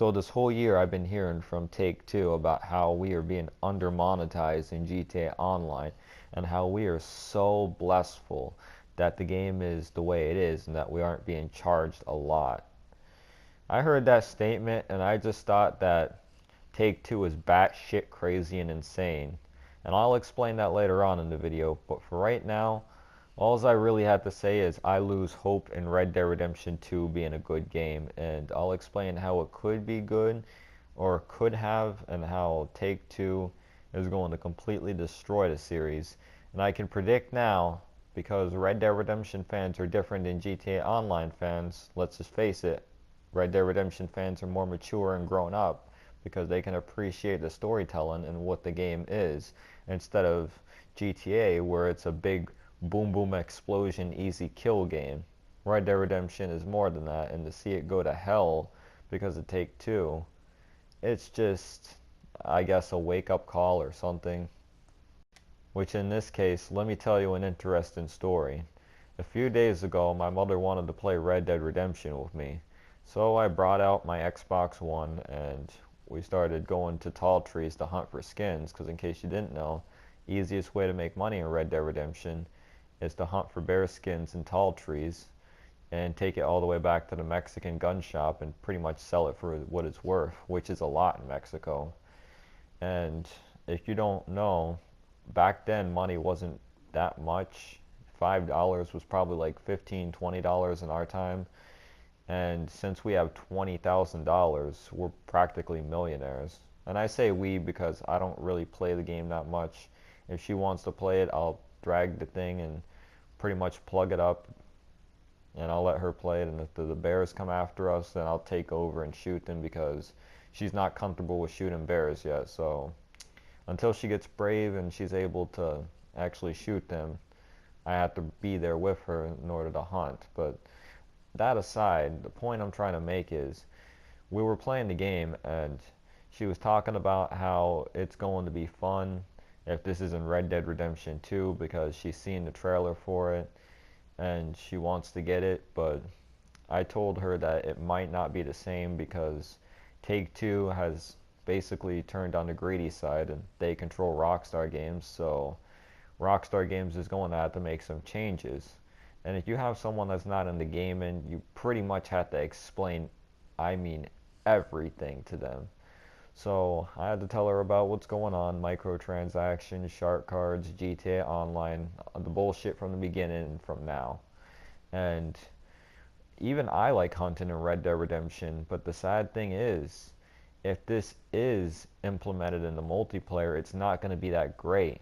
So this whole year I've been hearing from Take-Two about how we are being under-monetized in GTA Online and how we are so blessful that the game is the way it is and that we aren't being charged a lot. I heard that statement and I just thought that Take-Two is batshit crazy and insane. And I'll explain that later on in the video, but for right now, all I really have to say is I lose hope in Red Dead Redemption 2 being a good game, and I'll explain how it could be good or could have, and how Take-Two is going to completely destroy the series. And I can predict now, because Red Dead Redemption fans are different than GTA Online fans, let's just face it, Red Dead Redemption fans are more mature and grown up because they can appreciate the storytelling and what the game is, instead of GTA where it's a big boom boom explosion easy kill game. Red Dead Redemption is more than that, and to see it go to hell because of Take-Two, it's just, I guess, a wake up call or something. Which in this case, let me tell you an interesting story. A few days ago, my mother wanted to play Red Dead Redemption with me. So I brought out my Xbox One and we started going to tall trees to hunt for skins, because in case you didn't know, easiest way to make money in Red Dead Redemption is to hunt for bear skins in tall trees and take it all the way back to the Mexican gun shop and pretty much sell it for what it's worth, which is a lot in Mexico. And if you don't know, back then money wasn't that much. $5 was probably like $15, $20 in our time. And since we have $20,000, we're practically millionaires. And I say we because I don't really play the game that much. If she wants to play it, I'll drag the thing and pretty much plug it up and I'll let her play it. And if the bears come after us, then I'll take over and shoot them because she's not comfortable with shooting bears yet. So until she gets brave and she's able to actually shoot them, I have to be there with her in order to hunt. But that aside, the point I'm trying to make is we were playing the game and she was talking about how it's going to be fun if this is in Red Dead Redemption 2 because she's seen the trailer for it and she wants to get it, but I told her that it might not be the same because Take-Two has basically turned on the greedy side and they control Rockstar Games, so Rockstar Games is going to have to make some changes. And if you have someone that's not in the game, and you pretty much have to explain, I mean, everything to them. So I had to tell her about what's going on, microtransactions, shark cards, GTA Online, the bullshit from the beginning and from now. And even I like hunting in Red Dead Redemption, but the sad thing is, if this is implemented in the multiplayer, it's not going to be that great.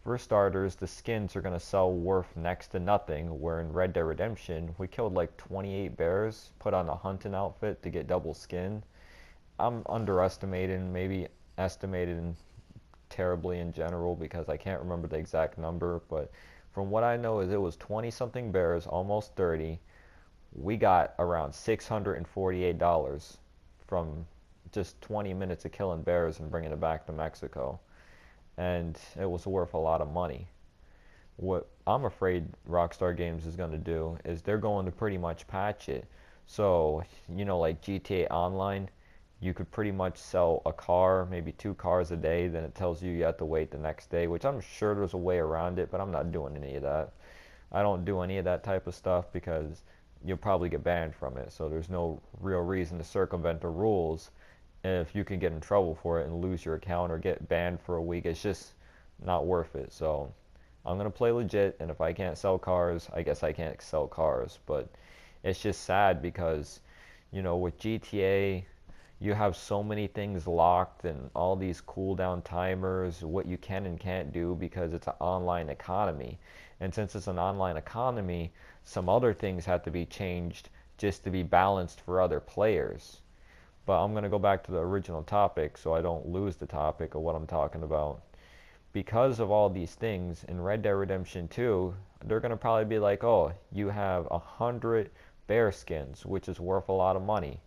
For starters, the skins are going to sell worth next to nothing, where in Red Dead Redemption, we killed like 28 bears, put on a hunting outfit to get double skin. I'm underestimating, maybe estimating terribly in general because I can't remember the exact number, but from what I know is it was 20 something bears, almost 30. We got around $648 from just 20 minutes of killing bears and bringing it back to Mexico. And it was worth a lot of money. What I'm afraid Rockstar Games is going to do is they're going to pretty much patch it. So, like GTA Online, you could pretty much sell a car, maybe 2 cars a day, then it tells you have to wait the next day, which I'm sure there's a way around it, but I'm not doing any of that. I don't do any of that type of stuff because you'll probably get banned from it. So there's no real reason to circumvent the rules. And if you can get in trouble for it and lose your account or get banned for a week, it's just not worth it. So I'm going to play legit, and if I can't sell cars, I guess I can't sell cars. But it's just sad because, with GTA, you have so many things locked and all these cooldown timers, what you can and can't do because it's an online economy. And since it's an online economy, some other things have to be changed just to be balanced for other players. But I'm going to go back to the original topic so I don't lose the topic of what I'm talking about. Because of all these things, in Red Dead Redemption 2, they're going to probably be like, oh, you have 100 bear skins, which is worth a lot of money.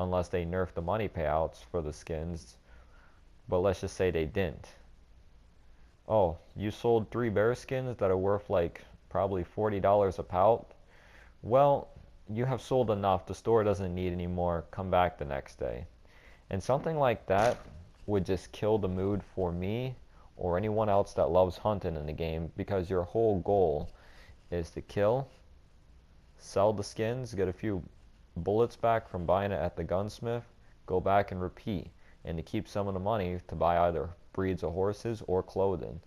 Unless they nerf the money payouts for the skins. But let's just say they didn't. Oh, you sold 3 bear skins that are worth like probably $40 a pout? Well, you have sold enough. The store doesn't need any more. Come back the next day. And something like that would just kill the mood for me or anyone else that loves hunting in the game, because your whole goal is to kill, sell the skins, get a few bullets back from buying it at the gunsmith, go back and repeat, and to keep some of the money to buy either breeds of horses or clothing.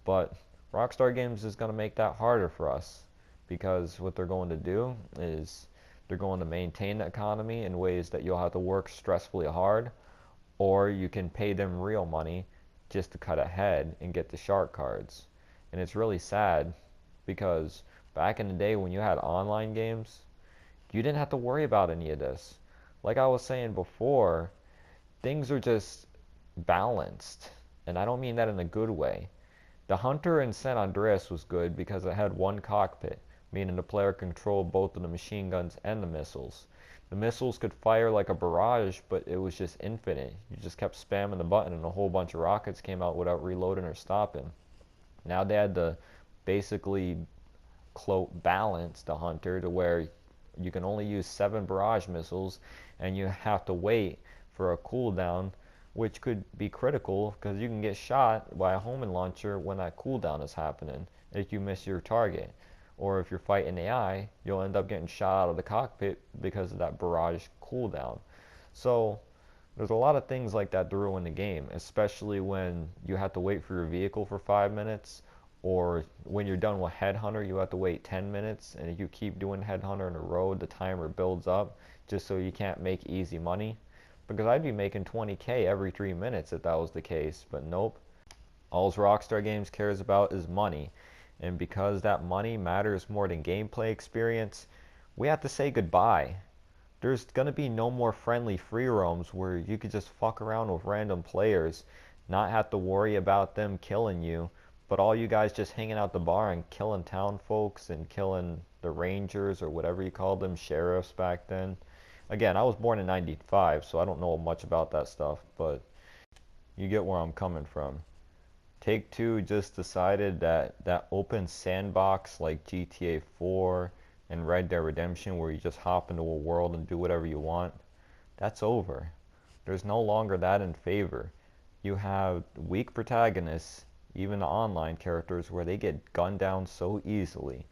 But Rockstar Games is going to make that harder for us, because what they're going to do is they're going to maintain the economy in ways that you'll have to work stressfully hard, or you can pay them real money just to cut ahead and get the shark cards. And it's really sad, because back in the day when you had online games, you didn't have to worry about any of this. Like I was saying before, things are just balanced. And I don't mean that in a good way. The Hunter in San Andreas was good because it had one cockpit, meaning the player controlled both of the machine guns and the missiles. The missiles could fire like a barrage, but it was just infinite. You just kept spamming the button and a whole bunch of rockets came out without reloading or stopping. Now they had to basically balance the Hunter to where you can only use 7 barrage missiles and you have to wait for a cooldown, which could be critical because you can get shot by a homing launcher when that cooldown is happening if you miss your target. Or if you're fighting AI, you'll end up getting shot out of the cockpit because of that barrage cooldown. So there's a lot of things like that to ruin the game, especially when you have to wait for your vehicle for 5 minutes, or when you're done with Headhunter, you have to wait 10 minutes, and if you keep doing Headhunter in a row, the timer builds up just so you can't make easy money. Because I'd be making 20K every 3 minutes if that was the case, but nope. All Rockstar Games cares about is money, and because that money matters more than gameplay experience, we have to say goodbye. There's gonna be no more friendly free roams where you could just fuck around with random players, not have to worry about them killing you, but all you guys just hanging out the bar and killing town folks and killing the rangers or whatever you called them, sheriffs back then. Again, I was born in 95, so I don't know much about that stuff, but you get where I'm coming from. Take-Two just decided that that open sandbox like GTA 4 and Red Dead Redemption, where you just hop into a world and do whatever you want, that's over. There's no longer that in favor. You have weak protagonists, even the online characters, where they get gunned down so easily.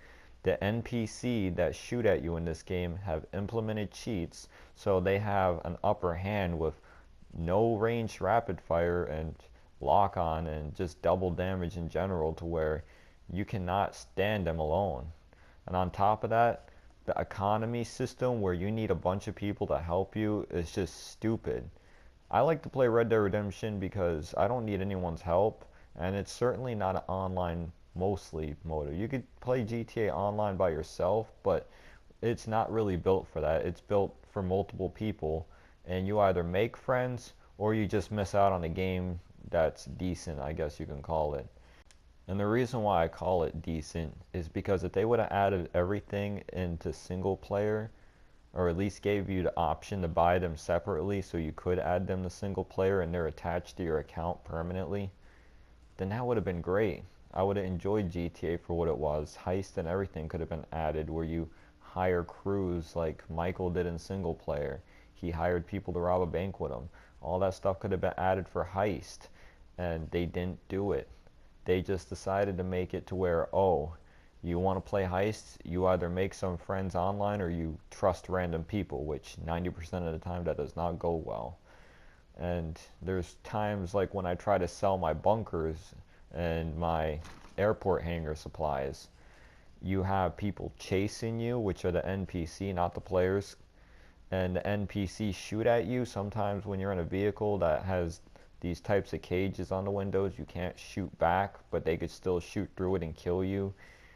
The NPC that shoot at you in this game have implemented cheats, so they have an upper hand with no range rapid fire and lock on and just double damage in general, to where you cannot stand them alone. And on top of that, the economy system where you need a bunch of people to help you is just stupid. I like to play Red Dead Redemption because I don't need anyone's help, and it's certainly not an online mostly motive. You could play GTA Online by yourself, but it's not really built for that. It's built for multiple people, and you either make friends or you just miss out on a game that's decent, I guess you can call it. And the reason why I call it decent is because if they would have added everything into single player, or at least gave you the option to buy them separately so you could add them to single player and they're attached to your account permanently, then that would have been great. I would have enjoyed GTA for what it was. Heist and everything could have been added, where you hire crews like Michael did in single player. He hired people to rob a bank with him. All that stuff could have been added for Heist, and they didn't do it. They just decided to make it to where, oh, you want to play Heist, you either make some friends online or you trust random people, which 90% of the time that does not go well. And there's times like when I try to sell my bunkers and my airport hangar supplies, you have people chasing you, which are the NPC, not the players, and the NPC shoot at you. Sometimes when you're in a vehicle that has these types of cages on the windows, you can't shoot back, but they could still shoot through it and kill you,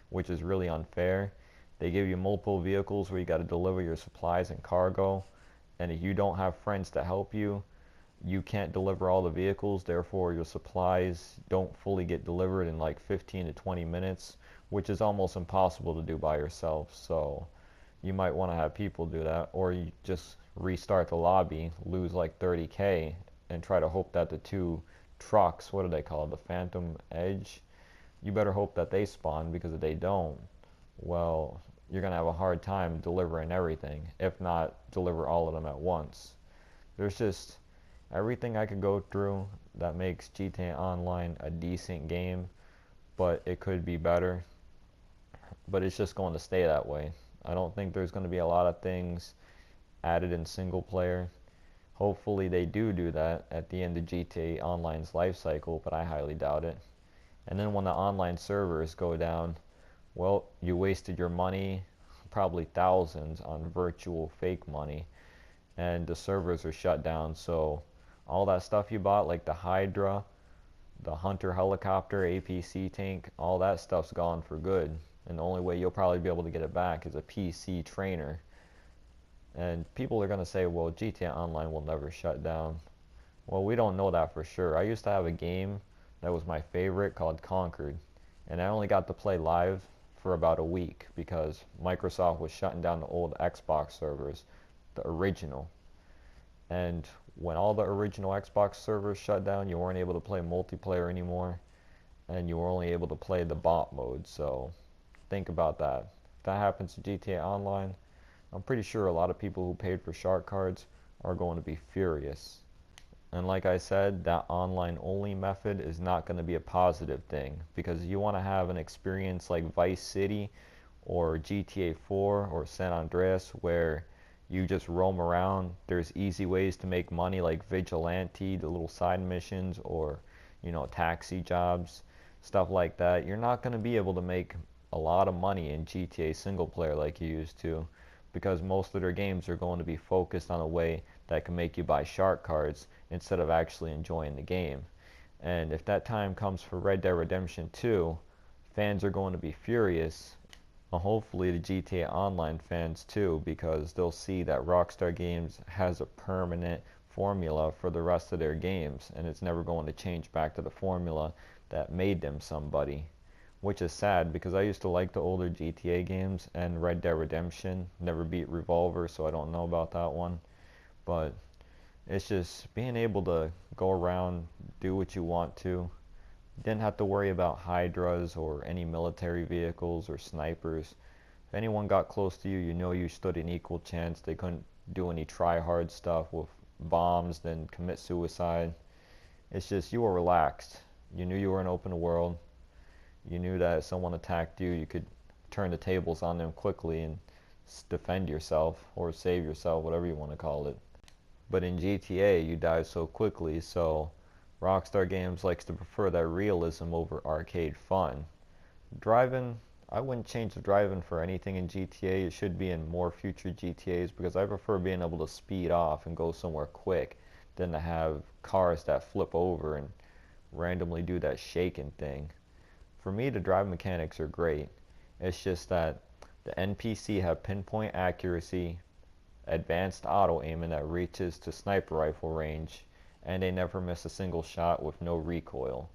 which is really unfair. They give you multiple vehicles where you got to deliver your supplies and cargo, and if you don't have friends to help you, you can't deliver all the vehicles, therefore your supplies don't fully get delivered in like 15 to 20 minutes, which is almost impossible to do by yourself. So you might want to have people do that, or you just restart the lobby, lose like 30K, and try to hope that the 2 trucks, what do they call it, the Phantom Edge, you better hope that they spawn, because if they don't, well, you're going to have a hard time delivering everything, if not deliver all of them at once. There's just everything I could go through that makes GTA Online a decent game, but it could be better. But it's just going to stay that way. I don't think there's going to be a lot of things added in single player. Hopefully they do that at the end of GTA Online's life cycle, but I highly doubt it. And then when the online servers go down, well, you wasted your money, probably thousands, on virtual fake money, and the servers are shut down. So all that stuff you bought, like the Hydra, the Hunter helicopter, APC tank, all that stuff's gone for good. And the only way you'll probably be able to get it back is a PC trainer. And people are going to say, well, GTA Online will never shut down. Well, we don't know that for sure. I used to have a game that was my favorite called Conquered, and I only got to play live for about a week because Microsoft was shutting down the old Xbox servers, the original. And when all the original Xbox servers shut down, you weren't able to play multiplayer anymore, and you were only able to play the bot mode. So think about that. If that happens to GTA Online, I'm pretty sure a lot of people who paid for shark cards are going to be furious. And like I said, that online only method is not going to be a positive thing, because you want to have an experience like Vice City or GTA 4 or San Andreas where you just roam around. There's easy ways to make money like Vigilante, the little side missions, or taxi jobs, stuff like that. You're not going to be able to make a lot of money in GTA single player like you used to, because most of their games are going to be focused on a way that can make you buy shark cards instead of actually enjoying the game. And if that time comes for Red Dead Redemption 2, fans are going to be furious. Well, hopefully the GTA Online fans too, because they'll see that Rockstar Games has a permanent formula for the rest of their games, and it's never going to change back to the formula that made them somebody. Which is sad, because I used to like the older GTA games, and Red Dead Redemption. Never beat Revolver, so I don't know about that one. But it's just being able to go around, do what you want to. You didn't have to worry about Hydras or any military vehicles or snipers. If anyone got close to you, you stood an equal chance. They couldn't do any try-hard stuff with bombs, then commit suicide. It's just you were relaxed. You knew you were in open world. You knew that if someone attacked you, you could turn the tables on them quickly and defend yourself or save yourself, whatever you want to call it. But in GTA, you die so quickly, so Rockstar Games likes to prefer that realism over arcade fun. Driving, I wouldn't change the driving for anything in GTA. It should be in more future GTAs, because I prefer being able to speed off and go somewhere quick than to have cars that flip over and randomly do that shaking thing. For me, the drive mechanics are great. It's just that the NPC have pinpoint accuracy, advanced auto aiming that reaches to sniper rifle range, and they never miss a single shot with no recoil.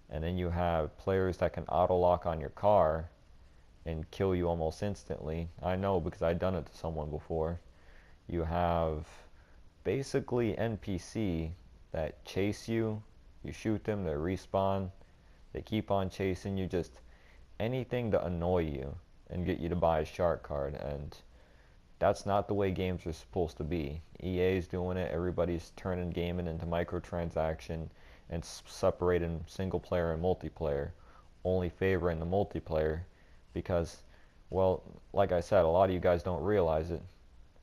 And then you have players that can auto lock on your car and kill you almost instantly. I know, because I've done it to someone before. You have basically NPC that chase you, you shoot them, they respawn, they keep on chasing you, just anything to annoy you and get you to buy a shark card. And that's not the way games are supposed to be. EA's doing it. Everybody's turning gaming into microtransaction and separating single player and multiplayer, only favoring the multiplayer because, well, like I said, a lot of you guys don't realize it,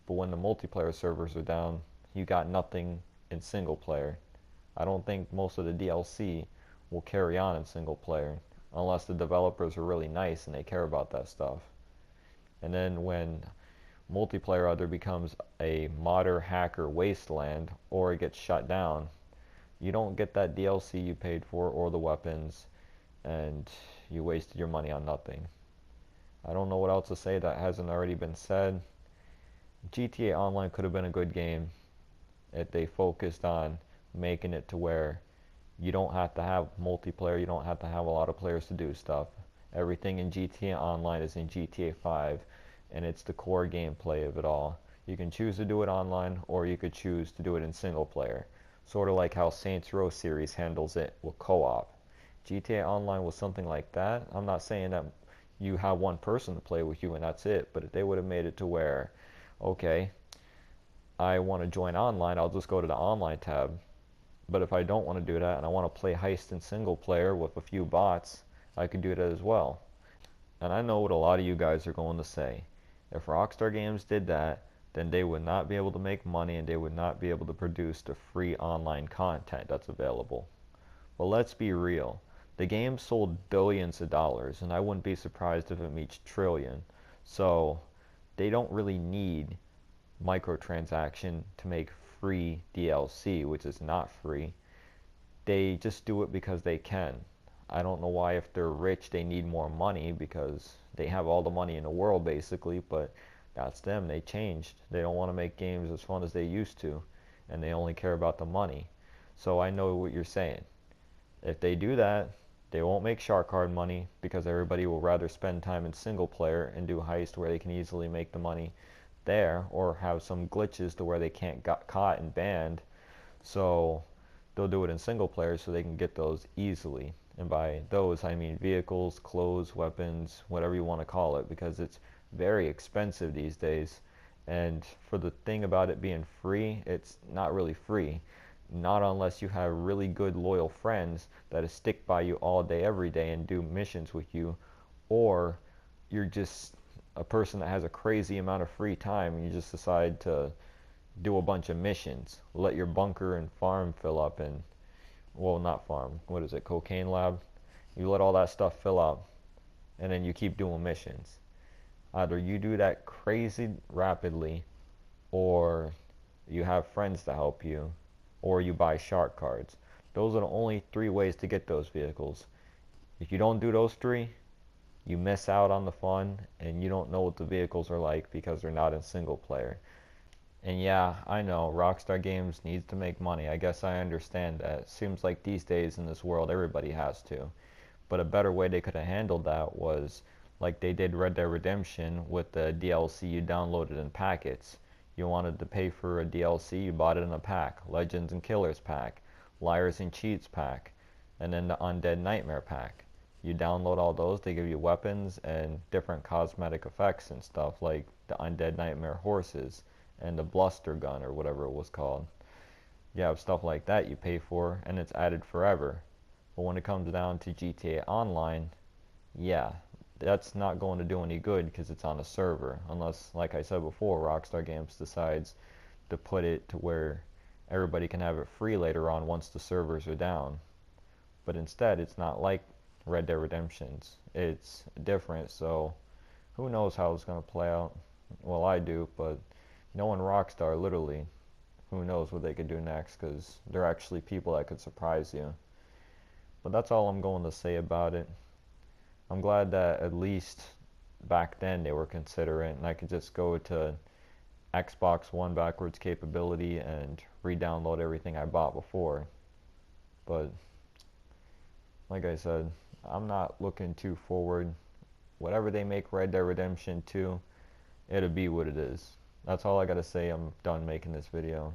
but when the multiplayer servers are down, you got nothing in single player. I don't think most of the DLC will carry on in single player unless the developers are really nice and they care about that stuff. And then when multiplayer either becomes a modder hacker wasteland or it gets shut down, you don't get that DLC you paid for or the weapons, and you wasted your money on nothing. I don't know what else to say that hasn't already been said. GTA Online could have been a good game if they focused on making it to where you don't have to have multiplayer, you don't have to have a lot of players to do stuff. Everything in GTA Online is in GTA 5, and it's the core gameplay of it all. You can choose to do it online, or you could choose to do it in single player. Sort of like how Saints Row series handles it with co-op. GTA Online was something like that. I'm not saying that you have one person to play with you and that's it, but if they would have made it to where, okay, I want to join online, I'll just go to the online tab. But if I don't want to do that and I want to play heist in single player with a few bots, I can do that as well. And I know what a lot of you guys are going to say. If Rockstar Games did that, then they would not be able to make money and they would not be able to produce the free online content that's available. Well, let's be real. The game sold billions of dollars, and I wouldn't be surprised if it meets trillion. So they don't really need microtransaction to make free DLC, which is not free. They just do it because they can. I don't know why, if they're rich, they need more money because they have all the money in the world basically, but that's them. They changed. They don't want to make games as fun as they used to, and they only care about the money. So I know what you're saying. If they do that, they won't make shark card money because everybody will rather spend time in single player and do heist where they can easily make the money there, or have some glitches to where they can't get caught and banned. So they'll do it in single player so they can get those easily. And by those, I mean vehicles, clothes, weapons, whatever you want to call it, because it's very expensive these days. And for the thing about it being free, it's not really free. Not unless you have really good loyal friends that stick by you all day every day and do missions with you, or you're just a person that has a crazy amount of free time and you just decide to do a bunch of missions. Let your bunker and farm fill up, and, well, not farm, what is it, cocaine lab? You let all that stuff fill up and then you keep doing missions. Either you do that crazy rapidly, or you have friends to help you, or you buy shark cards. Those are the only three ways to get those vehicles. If you don't do those three, you miss out on the fun and you don't know what the vehicles are like because they're not in single player. And yeah, I know Rockstar Games needs to make money. I guess I understand that. It seems like these days in this world everybody has to. But a better way they could have handled that was like they did Red Dead Redemption with the DLC you downloaded in packets. You wanted to pay for a DLC, you bought it in a pack. Legends and Killers pack, Liars and Cheats pack, and then the Undead Nightmare pack. You download all those, they give you weapons and different cosmetic effects and stuff, like the Undead Nightmare horses and the Bluster gun or whatever it was called. You have stuff like that you pay for and it's added forever. But when it comes down to GTA Online, yeah, that's not going to do any good because it's on a server. Unless, like I said before, Rockstar Games decides to put it to where everybody can have it free later on once the servers are down. But instead, it's not like Red Dead Redemption's. It's different, so who knows how it's going to play out. Well, I do, but knowing Rockstar, literally, who knows what they could do next, because they're actually people that could surprise you. But that's all I'm going to say about it. I'm glad that at least back then they were considerate and I could just go to Xbox One backwards capability and re-download everything I bought before. But like I said, I'm not looking too forward. Whatever they make Red Dead Redemption 2, it'll be what it is. That's all I gotta say. I'm done making this video.